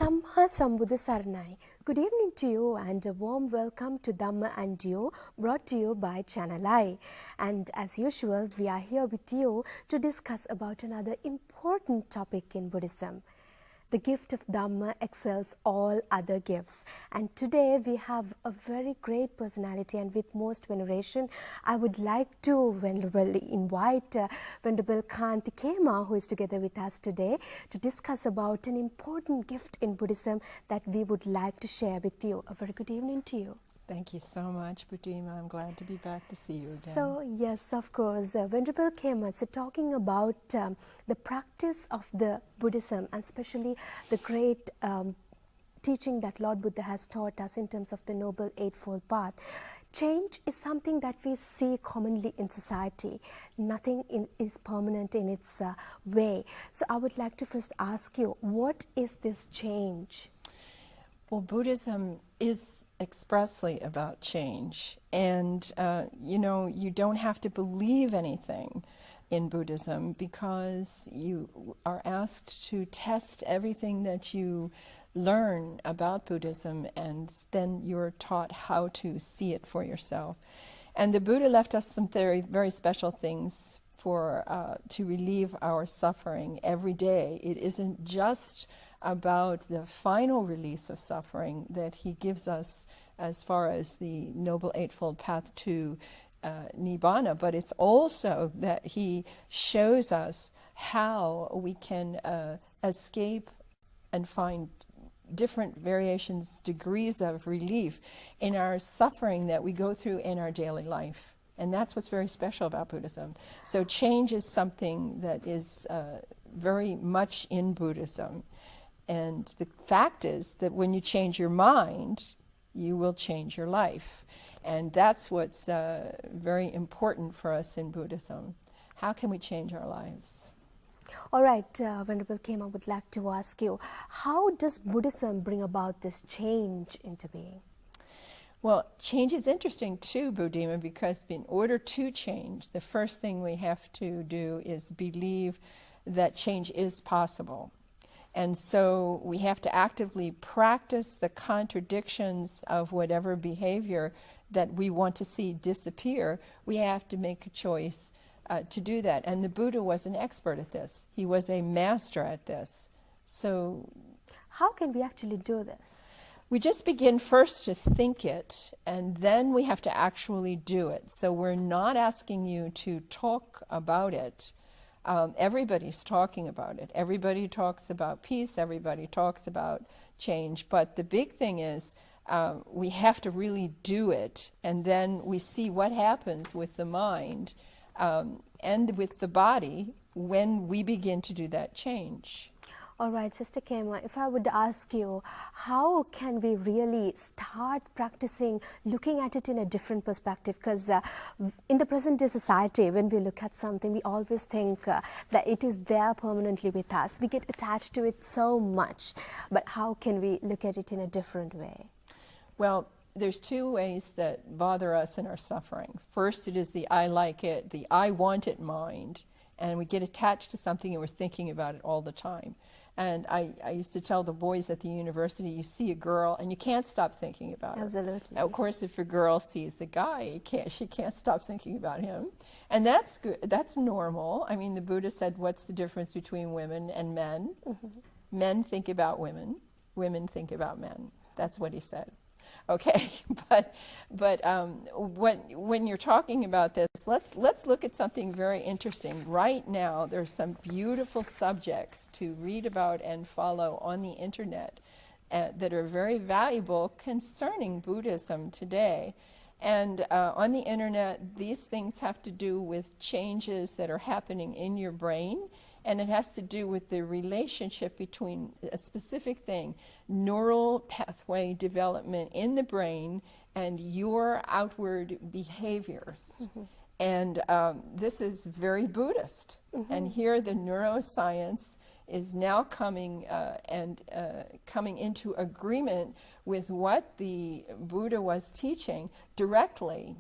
Samma Sambuddha Saranai. Good evening to you and a warm welcome to Dhamma and You, brought to you by Channel I. And as usual, we are here with you to discuss about another important topic in Buddhism. The gift of Dhamma excels all other gifts. And today we have a very great personality, and with most veneration, I would like to invite Venerable Kanti Khema, who is together with us today, to discuss about an important gift in Buddhism that we would like to share with you. A very good evening to you. Thank you so much, Buddhima. I'm glad to be back to see you again. So, yes, of course, Venerable Khema, so talking about the practice of the Buddhism, and especially the great teaching that Lord Buddha has taught us in terms of the Noble Eightfold Path. Change is something that we see commonly in society. Nothing is permanent in its way. So I would like to first ask you, what is this change? Well, Buddhism is expressly about change. And, you don't have to believe anything in Buddhism because you are asked to test everything that you learn about Buddhism, and then you're taught how to see it for yourself. And the Buddha left us some very, very special things for to relieve our suffering every day. It isn't just about the final release of suffering that he gives us as far as the Noble Eightfold Path to Nibbana, but it's also that he shows us how we can escape and find different variations, degrees of relief in our suffering that we go through in our daily life. And that's what's very special about Buddhism. So change is something that is very much in Buddhism. And the fact is that when you change your mind, you will change your life. And that's what's very important for us in Buddhism. How can we change our lives? All right, Venerable Khema, I would like to ask you, how does Buddhism bring about this change into being? Well, change is interesting too, Buddhima, because in order to change, the first thing we have to do is believe that change is possible. And so we have to actively practice the contradictions of whatever behavior that we want to see disappear. We have to make a choice to do that. And the Buddha was an expert at this. He was a master at this. So how can we actually do this? We just begin first to think it, and then we have to actually do it. So we're not asking you to talk about it. Everybody's talking about it. Everybody talks about peace. Everybody talks about change. But the big thing is we have to really do it, and then we see what happens with the mind and with the body when we begin to do that change. All right, Sister Khema, if I would ask you, how can we really start practicing looking at it in a different perspective? Because in the present day society, when we look at something, we always think that it is there permanently with us. We get attached to it so much. But how can we look at it in a different way? Well, there's two ways that bother us in our suffering. First, it is the I like it, the I want it mind. And we get attached to something and we're thinking about it all the time. And I used to tell the boys at the university, you see a girl and you can't stop thinking about her. Absolutely. Of course, if a girl sees a guy, she can't stop thinking about him. And that's good. That's normal. I mean, the Buddha said, what's the difference between women and men? Mm-hmm. Men think about women. Women think about men. That's what he said. Okay, but when you're talking about this, let's look at something very interesting. Right now, there's some beautiful subjects to read about and follow on the internet that are very valuable concerning Buddhism today. And on the internet, these things have to do with changes that are happening in your brain. And it has to do with the relationship between a specific thing, neural pathway development in the brain and your outward behaviors. Mm-hmm. And this is very Buddhist. Mm-hmm. And here the neuroscience is now coming into agreement with what the Buddha was teaching directly.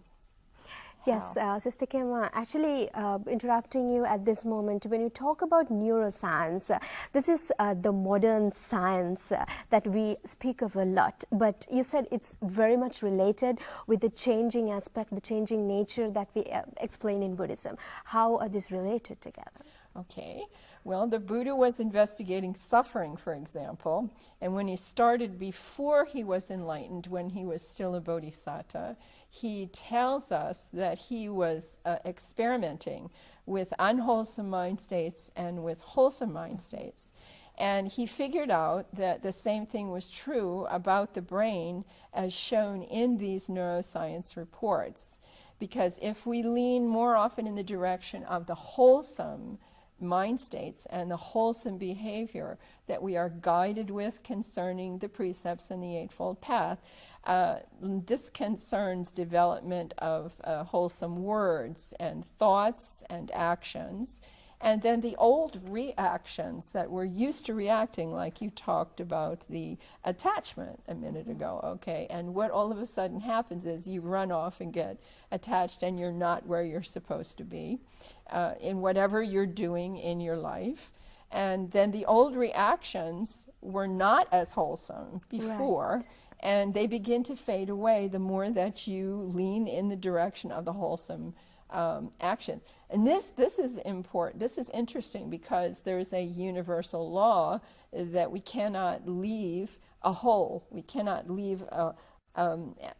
Yes, Sister Khema, actually interrupting you at this moment, when you talk about neuroscience, this is the modern science that we speak of a lot, but you said it's very much related with the changing aspect, the changing nature that we explain in Buddhism. How are these related together? Okay, well, the Buddha was investigating suffering, for example, and when he started before he was enlightened, when he was still a bodhisattva, he tells us that he was experimenting with unwholesome mind states and with wholesome mind states. And he figured out that the same thing was true about the brain as shown in these neuroscience reports. Because if we lean more often in the direction of the wholesome mind states and the wholesome behavior that we are guided with concerning the precepts in the Eightfold Path, this concerns development of wholesome words and thoughts and actions. And then the old reactions that we're used to reacting, like you talked about the attachment a minute ago, okay? And what all of a sudden happens is you run off and get attached and you're not where you're supposed to be in whatever you're doing in your life. And then the old reactions were not as wholesome before. Right. And they begin to fade away the more that you lean in the direction of the wholesome actions. And this is important. This is interesting because there's a universal law that we cannot leave a hole. We cannot leave a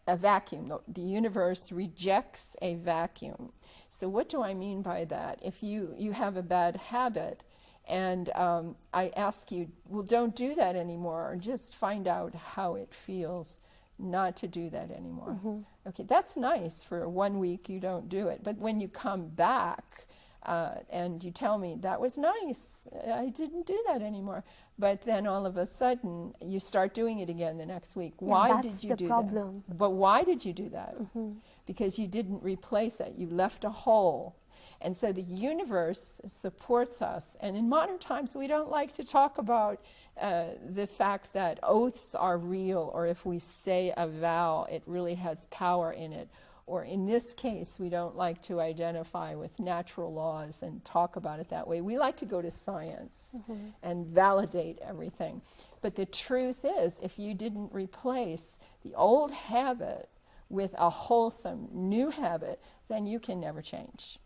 vacuum. The universe rejects a vacuum. So what do I mean by that? If you have a bad habit and I ask you, well, don't do that anymore, or just find out how it feels not to do that anymore. Mm-hmm. Okay, that's nice. For 1 week you don't do it. But when you come back and you tell me, that was nice, I didn't do that anymore. But then all of a sudden you start doing it again the next week. Yeah, why did you do problem. that? But why did you do that? Mm-hmm. Because you didn't replace it. You left a hole. And so the universe supports us. And in modern times, we don't like to talk about the fact that oaths are real, or if we say a vow, it really has power in it. Or in this case, we don't like to identify with natural laws and talk about it that way. We like to go to science and validate everything. But the truth is, if you didn't replace the old habit with a wholesome new habit, then you can never change.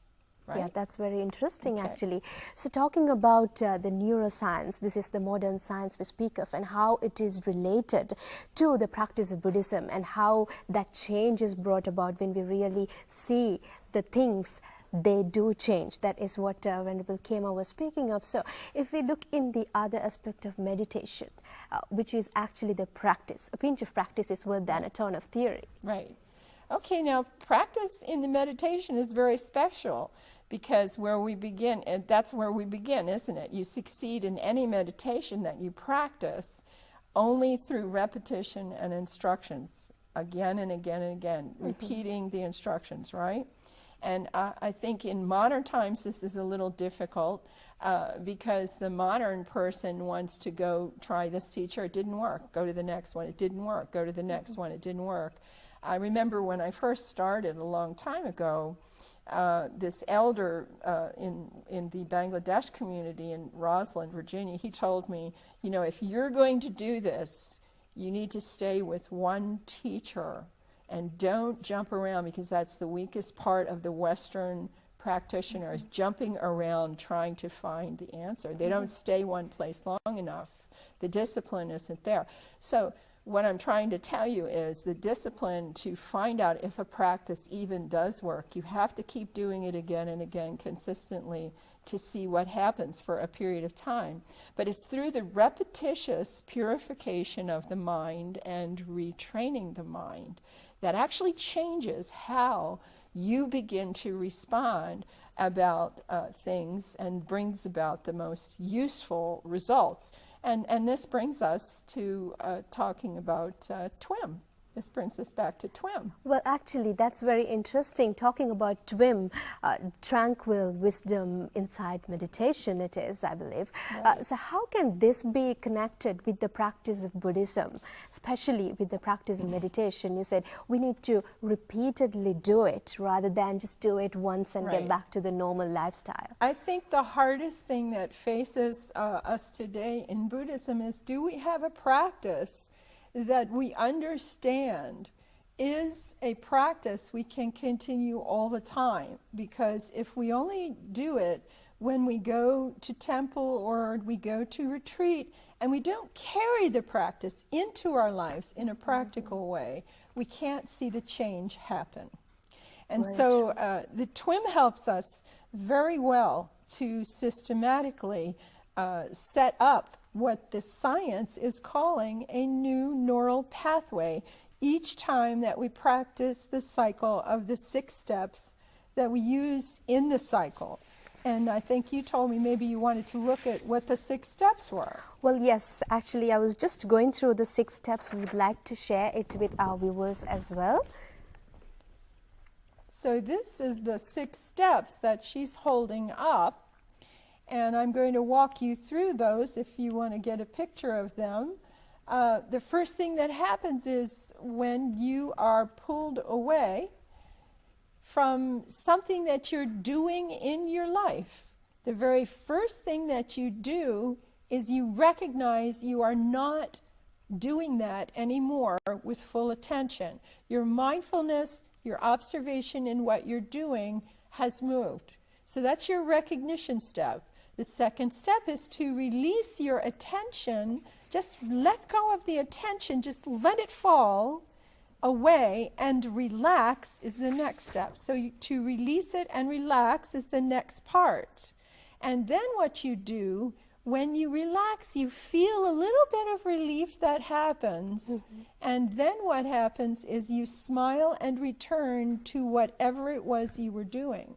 Right? Yeah, that's very interesting, actually. So talking about the neuroscience, this is the modern science we speak of, and how it is related to the practice of Buddhism, and how that change is brought about when we really see the things, they do change. That is what Venerable Khema was speaking of. So if we look in the other aspect of meditation, which is actually the practice, a pinch of practice is worth than a ton of theory. Right. Okay, now practice in the meditation is very special. Because where we begin, and that's where we begin, isn't it? You succeed in any meditation that you practice only through repetition and instructions, again and again and again, repeating the instructions, right? And I think in modern times this is a little difficult because the modern person wants to go try this teacher, it didn't work, go to the next one, it didn't work, go to the next one, it didn't work. I remember when I first started a long time ago, this elder in the Bangladesh community in Roslyn, Virginia, he told me, you know, if you're going to do this, you need to stay with one teacher and don't jump around, because that's the weakest part of the Western practitioner, is jumping around trying to find the answer. They don't stay one place long enough. The discipline isn't there. So what I'm trying to tell you is the discipline to find out if a practice even does work. You have to keep doing it again and again consistently to see what happens for a period of time. But it's through the repetitious purification of the mind and retraining the mind that actually changes how you begin to respond about things and brings about the most useful results. And this brings us to talking about TWIM. this brings us back to TWIM. Well, actually, that's very interesting. Talking about TWIM, tranquil wisdom inside meditation, it is, I believe. Right. So, how can this be connected with the practice of Buddhism, especially with the practice of meditation? You said we need to repeatedly do it rather than just do it once and Right. get back to the normal lifestyle. I think the hardest thing that faces us today in Buddhism is, do we have a practice that we understand is a practice we can continue all the time? Because if we only do it when we go to temple or we go to retreat and we don't carry the practice into our lives in a practical way, we can't see the change happen. And Right. so the TWIM helps us very well to systematically set up what the science is calling a new neural pathway each time that we practice the cycle of the 6 steps that we use in the cycle. And I think you told me maybe you wanted to look at what the 6 steps were. Well, yes, actually, I was just going through the 6 steps. We would like to share it with our viewers as well. So this is the 6 steps that she's holding up. And I'm going to walk you through those if you want to get a picture of them. The first thing that happens is when you are pulled away from something that you're doing in your life, the very first thing that you do is you recognize you are not doing that anymore with full attention. Your mindfulness, your observation in what you're doing has moved. So that's your recognition step. The second step is to release your attention. Just let go of the attention. Just let it fall away and relax is the next step. So to release it and relax is the next part. And then what you do, when you relax, you feel a little bit of relief that happens. Mm-hmm. And then what happens is you smile and return to whatever it was you were doing.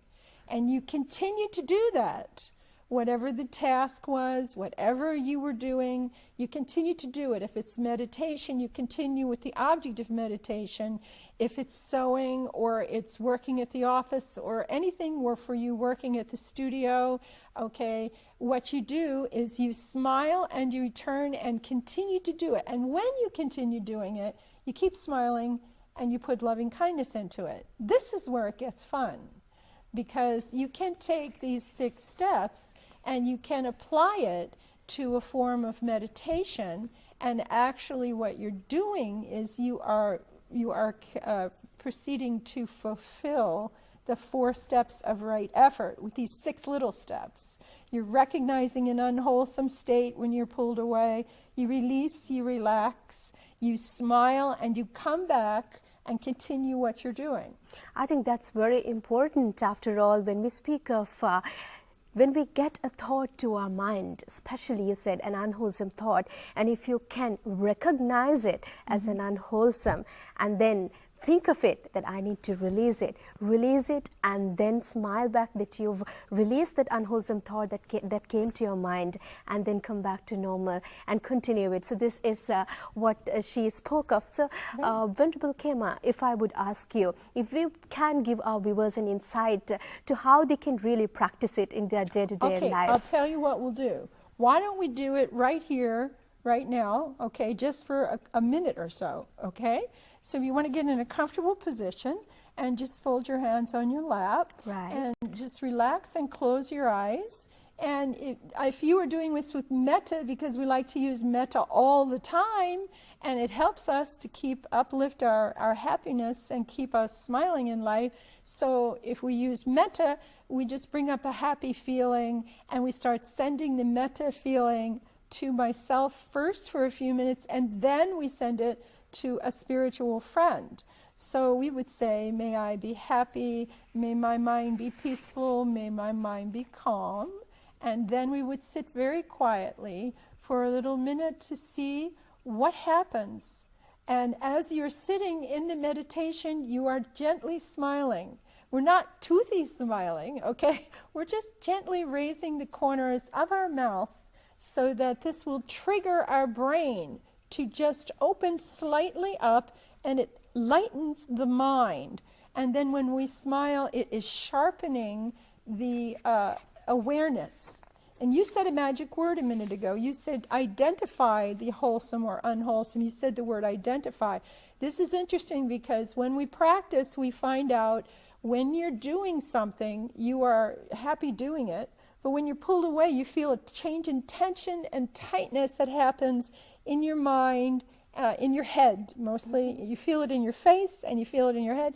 And you continue to do that. Whatever the task was, whatever you were doing, you continue to do it. If it's meditation, you continue with the object of meditation. If it's sewing or it's working at the office or anything, or for you working at the studio, okay, what you do is you smile and you return and continue to do it. And when you continue doing it, you keep smiling and you put loving kindness into it. This is where it gets fun. Because you can take these 6 steps and you can apply it to a form of meditation, and actually what you're doing is you are proceeding to fulfill the 4 steps of right effort with these 6 little steps. You're recognizing an unwholesome state when you're pulled away. You release, you relax, you smile, and you come back and continue what you're doing. I think that's very important. After all, when we speak of when we get a thought to our mind, especially you said an unwholesome thought, and if you can recognize it as an unwholesome and then think of it that I need to release it, and then smile back that you've released that unwholesome thought that came to your mind, and then come back to normal and continue it. So this is what she spoke of. So Venerable Khema, if I would ask you, if you can give our viewers an insight to how they can really practice it in their day-to-day life. I'll tell you what we'll do. Why don't we do it right here, right now, okay, just for a minute or so, okay? So if you want to get in a comfortable position and just fold your hands on your lap, right, and just relax and close your eyes. And if you are doing this with metta, because we like to use metta all the time, and it helps us to uplift our happiness and keep us smiling in life. So if we use metta, we just bring up a happy feeling and we start sending the metta feeling to myself first for a few minutes, and then we send it to a spiritual friend. So we would say, may I be happy, may my mind be peaceful, may my mind be calm. And then we would sit very quietly for a little minute to see what happens. And as you're sitting in the meditation, you are gently smiling. We're not toothy smiling, okay? We're just gently raising the corners of our mouth so that this will trigger our brain to just open slightly up, and it lightens the mind. And then when we smile, it is sharpening the awareness. And you said a magic word a minute ago. You said identify the wholesome or unwholesome. You said the word identify. This is interesting because when we practice, we find out when you're doing something, you are happy doing it. But when you're pulled away, you feel a change in tension and tightness that happens in your mind, in your head mostly. You feel it in your face and you feel it in your head.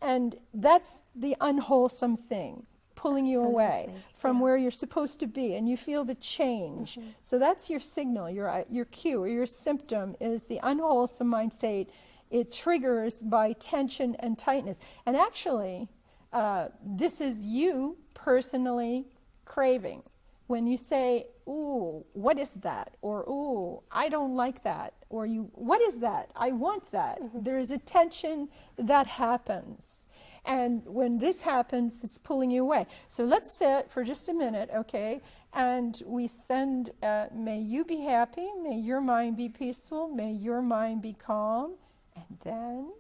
And that's the unwholesome thing, pulling you away from where you're supposed to be, and you feel the change. So that's your signal, your cue, or your symptom is the unwholesome mind state. It triggers by tension and tightness. And actually, this is you personally craving. When you say, ooh, what is that? Or, ooh, I don't like that. Or what is that? I want that. There is a tension that happens. And when this happens, it's pulling you away. So let's sit for just a minute, okay? And we send, may you be happy, may your mind be peaceful, may your mind be calm. And then,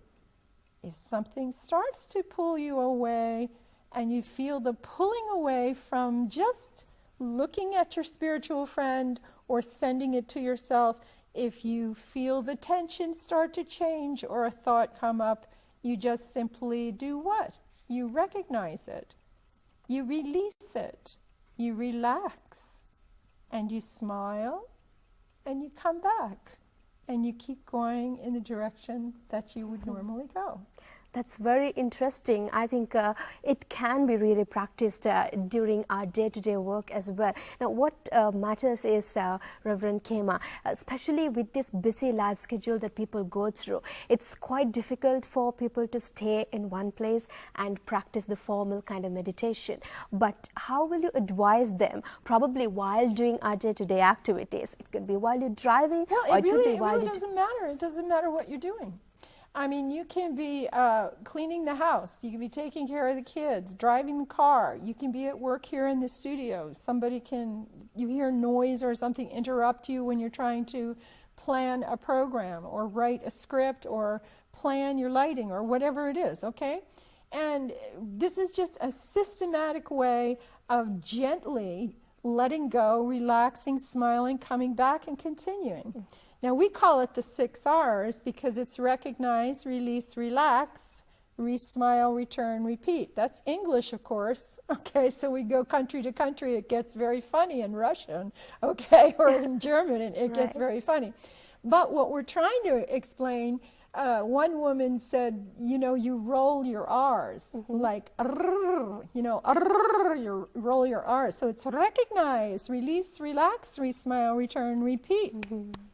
if something starts to pull you away, and you feel the pulling away from just looking at your spiritual friend or sending it to yourself, if you feel the tension start to change or a thought come up, you just simply do what? You recognize it. You release it. You relax. And you smile. And you come back. And you keep going in the direction that you would normally go. That's very interesting. I think it can be really practiced during our day-to-day work as well. Now, what matters is, Reverend Khema, especially with this busy life schedule that people go through, it's quite difficult for people to stay in one place and practice the formal kind of meditation. But how will you advise them, probably while doing our day-to-day activities? It could be while you're driving, or it could be while it doesn't matter. It doesn't matter what you're doing. I mean, you can be cleaning the house, you can be taking care of the kids, driving the car, you can be at work here in the studio. You hear noise or something interrupt you when you're trying to plan a program or write a script or plan your lighting or whatever it is, okay? And this is just a systematic way of gently letting go, relaxing, smiling, coming back and continuing. Now, we call it the 6 R's because it's recognize, release, relax, re-smile, return, repeat. That's English, of course. Okay, so we go country to country. It gets very funny in Russian, okay, or in German, and it gets very funny. But what we're trying to explain, one woman said, you roll your R's, like, you roll your R's. So it's recognize, release, relax, re-smile, return, repeat.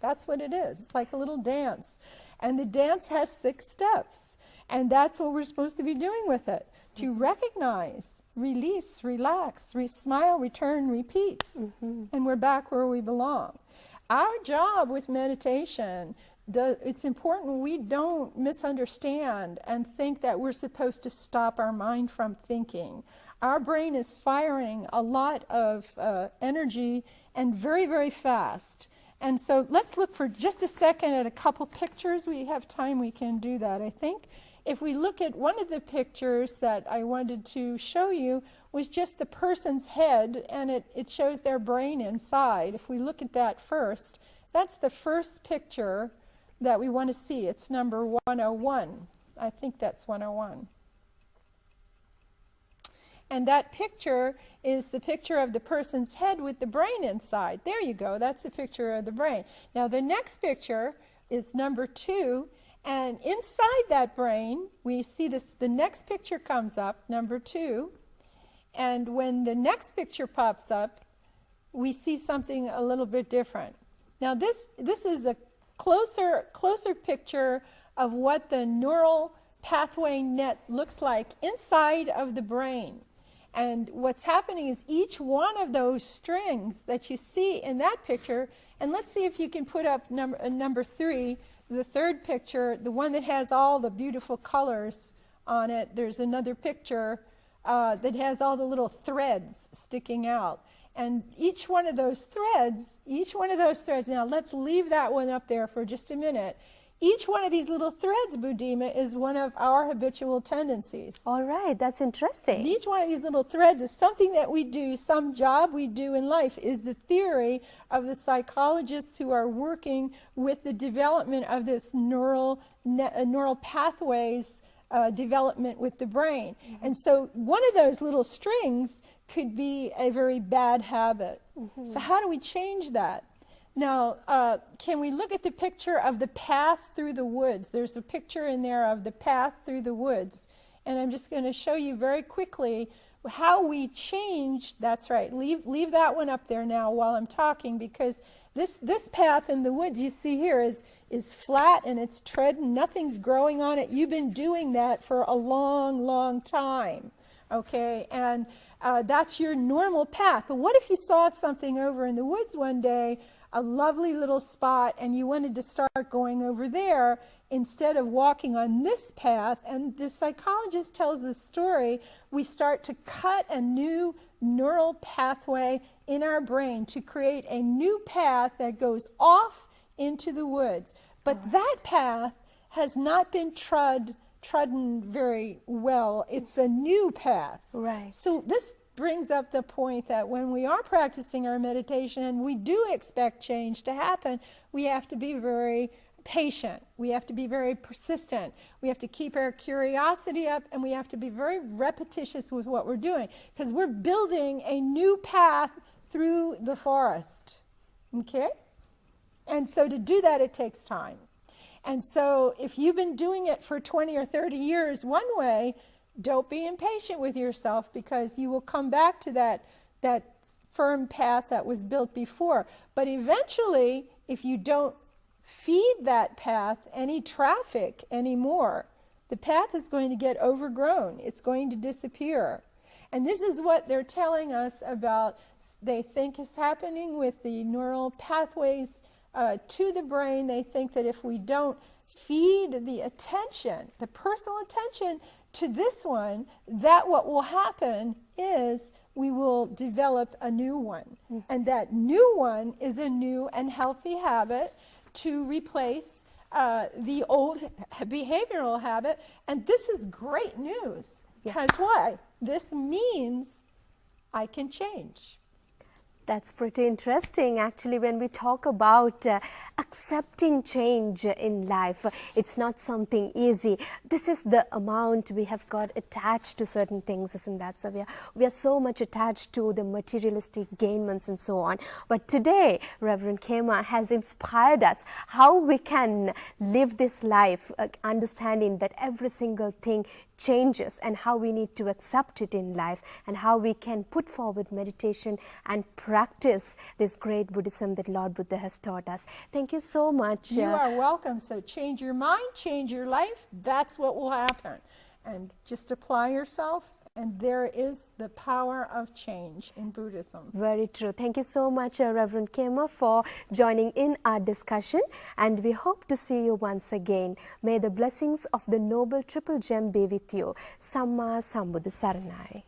That's what it is. It's like a little dance. And the dance has 6 steps. And that's what we're supposed to be doing with it. To recognize, release, relax, re-smile, return, repeat. And we're back where we belong. Our job with meditation, it's important we don't misunderstand and think that we're supposed to stop our mind from thinking. Our brain is firing a lot of energy and very, very fast. And so let's look for just a second at a couple pictures. We have time, we can do that, I think. If we look at one of the pictures that I wanted to show you was just the person's head, and it shows their brain inside. If we look at that first, that's the first picture that we want to see. It's number 101. I think that's 101. And that picture is the picture of the person's head with the brain inside. There you go. That's the picture of the brain. Now, the next picture is number 2. And inside that brain, we see this. The next picture comes up, number 2. And when the next picture pops up, we see something a little bit different. Now, this is a closer picture of what the neural pathway net looks like inside of the brain. And what's happening is each one of those strings that you see in that picture, and let's see if you can put up number 3, the third picture, the one that has all the beautiful colors on it. There's another picture that has all the little threads sticking out. And each one of those threads, now let's leave that one up there for just a minute. Each one of these little threads, Buddhima, is one of our habitual tendencies. All right, that's interesting. Each one of these little threads is something that we do, some job we do in life, is the theory of the psychologists who are working with the development of this neural pathways development with the brain. Mm-hmm. And so one of those little strings could be a very bad habit. Mm-hmm. So how do we change that? Now, can we look at the picture of the path through the woods? There's a picture in there of the path through the woods. And I'm just going to show you very quickly how we change. That's right. Leave that one up there now while I'm talking, because this path in the woods you see here is flat and it's trodden. Nothing's growing on it. You've been doing that for a long, long time. Okay? And that's your normal path. But what if you saw something over in the woods one day, a lovely little spot, and you wanted to start going over there instead of walking on this path? And the psychologist tells this story. We start to cut a new neural pathway in our brain to create a new path that goes off into the woods. But that path has not been trodden very well. It's a new path. Right. So this brings up the point that when we are practicing our meditation and we do expect change to happen, we have to be very patient. We have to be very persistent. We have to keep our curiosity up, and we have to be very repetitious with what we're doing, because we're building a new path through the forest. Okay? And so to do that, it takes time. And so if you've been doing it for 20 or 30 years one way, don't be impatient with yourself, because you will come back to that firm path that was built before. But eventually, if you don't feed that path any traffic anymore, the path is going to get overgrown. It's going to disappear. And this is what they're telling us about, they think is happening with the neural pathways to the brain. They think that if we don't feed the attention, the personal attention to this one, that what will happen is we will develop a new one. Mm-hmm. And that new one is a new and healthy habit to replace the old behavioral habit. And this is great news. Because why? This means I can change. That's pretty interesting. Actually, when we talk about accepting change in life, it's not something easy. This is the amount we have got attached to certain things, isn't that? So we are so much attached to the materialistic gains and so on. But today, Reverend Khema has inspired us how we can live this life, understanding that every single thing changes, and how we need to accept it in life, and how we can put forward meditation and practice this great Buddhism that Lord Buddha has taught us. Thank you so much. You are welcome. So change your mind, change your life. That's what will happen. And just apply yourself, and there is the power of change in Buddhism. Very true. Thank you so much, Reverend Khema, for joining in our discussion, and we hope to see you once again. May the blessings of the Noble Triple Gem be with you. Samma Sambuddha Saranai.